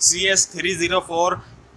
CS304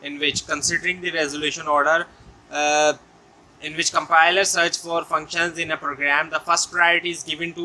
in which considering the resolution order in which compiler search for functions in a program, the first priority is given to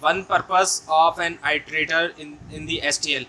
one purpose of an iterator in the STL،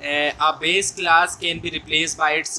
a base class can be replaced by its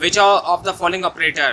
which of the following operator،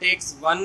takes one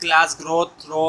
class growth through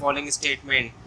following statement،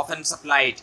often supplied،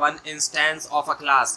one instance of a class.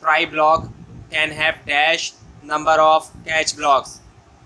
try block can have dash number of catch blocks،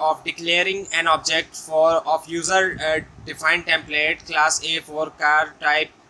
of declaring an object of user defined template class A for car type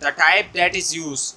the type that is used،